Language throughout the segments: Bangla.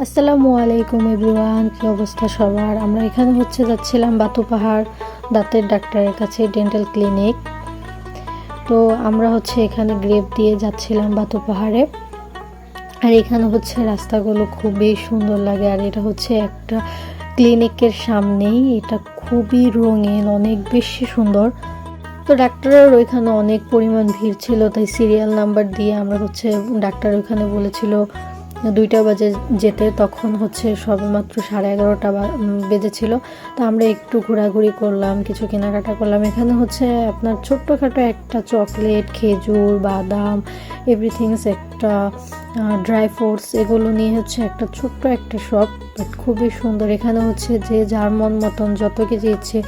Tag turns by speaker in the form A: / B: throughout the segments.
A: আসসালামু আলাইকুম এভরিওয়ান, কি অবস্থা সবার। আমরা এখানে যাচ্ছিলাম বাতু পাহাড় দাঁতের ডাক্তারের কাছে, ডেন্টাল ক্লিনিক। তো আমরা এখানে গ্রেপ দিয়ে যাচ্ছিলাম বাতু পাহাড়ে। আর এখানে রাস্তাগুলো খুবই সুন্দর লাগে। আর এটা একটা ক্লিনিকের সামনেই, এটা খুবই রঙিন, অনেক বেশি সুন্দর। তো ডাক্তারের ওইখানে অনেক পরিমাণ ভিড় ছিল, তাই সিরিয়াল নাম্বার দিয়ে আমরা ডাক্তার ওইখানে বলেছিল 2টা বাজে যেতে। তখন সবেমাত্র 11:30 বেজেছিল। তো আমরা একটু ঘোরাঘুরি করলাম, কিছু কেনাকাটা করলাম। এখানে আপনার ছোট্টখাটো একটা চকলেট, খেজুর, বাদাম, এভরিথিংস, একটা ড্রাই ফ্রুটস, এগুলো নিয়ে একটা ছোট্ট একটা শপ, বাট খুবই সুন্দর। এখানে যে যার মন মতন যত কিছু ইচ্ছে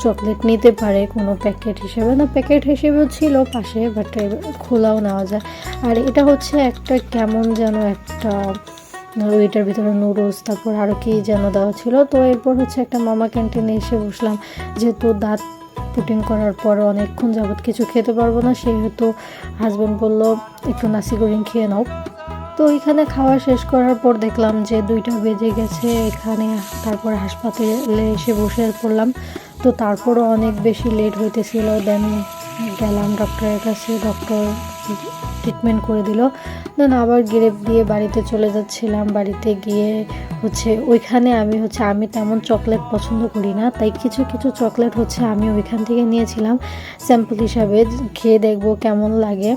A: চকলেট নিতে পারে, কোনো প্যাকেট হিসেবে না, প্যাকেট হিসেবেও ছিল পাশে, বাট খোলাও নেওয়া যায়। আর এটা একটা কেমন যেন একটা ওইটার ভিতরে নুডলস, তারপর আরও কি যেন দেওয়া ছিল। তো এরপর একটা মামা ক্যান্টিনে এসে বসলাম, যেহেতু দাঁত পুটিং করার পর অনেকক্ষণ যাবত কিছু খেতে পারবো না, সেহেতু হাজব্যান্ড বলল একটু নাসি গোরিং খেয়ে নাও। তো এখানে খাওয়া শেষ করার পর দেখলাম যে 2টা বেজে গেছে এখানে। তারপর হাসপাতালে এসে বসে পড়লাম। তো তারপরও অনেক বেশি লেট হইতেছিল। দেন গেলাম ডক্টরের কাছে, ডক্টর ট্রিটমেন্ট করে দিল। দেন আবার গ্রেপ দিয়ে বাড়িতে চলে যাচ্ছিলাম। বাড়িতে গিয়ে ওইখানে আমি তেমন চকলেট পছন্দ করি না, তাই কিছু কিছু চকলেট আমি ওইখান থেকে নিয়েছিলাম স্যাম্পল হিসাবে, খেয়ে দেখবো কেমন লাগে।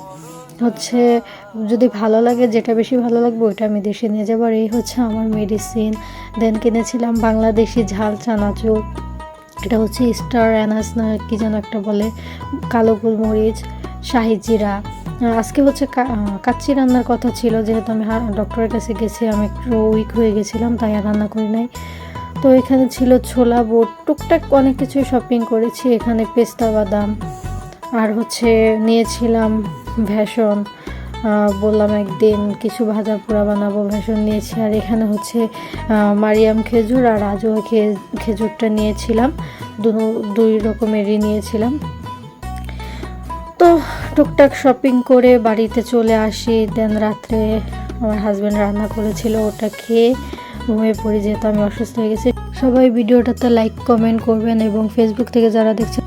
A: যদি ভালো লাগে, যেটা বেশি ভালো লাগবে ওইটা আমি দেশে নিয়ে যাবো। আর এই আমার মেডিসিন। দেন কিনেছিলাম বাংলাদেশি ঝাল চানাচুর, এটা স্টার অ্যানাস না কি যেন একটা বলে, কালো গোলমরিচ, শাহি জিরা। আজকে কাচ্চি রান্নার কথা ছিল, যেহেতু আমি ডক্টরের কাছে গেছি, আমি একটু উইক হয়ে গেছিলাম, তাই আর রান্না করি নাই। তো এখানে ছিল ছোলা বুট, টুকটাক অনেক কিছুই শপিং করেছি। এখানে পেস্তা বাদাম, আর নিয়েছিলাম ভেষণ। বললাম একদিন কিছু ভাজা পোড়া বানাবো, ভেষণ নিয়েছি। আর এখানে মারিয়াম খেজুর আর আজওয়া খেজুরটা নিয়েছিলাম, দুই রকমেরই নিয়েছিলাম। তো টুকটাক শপিং করে বাড়িতে চলে আসি। দেন রাত্রে আমার হাজব্যান্ড রান্না করেছিল, ওটা খেয়ে ঘুমিয়ে পড়ি, যেহেতু আমি অসুস্থ হয়ে গেছি। সবাই ভিডিওটাতে লাইক কমেন্ট করবেন, এবং ফেসবুক থেকে যারা দেখছেন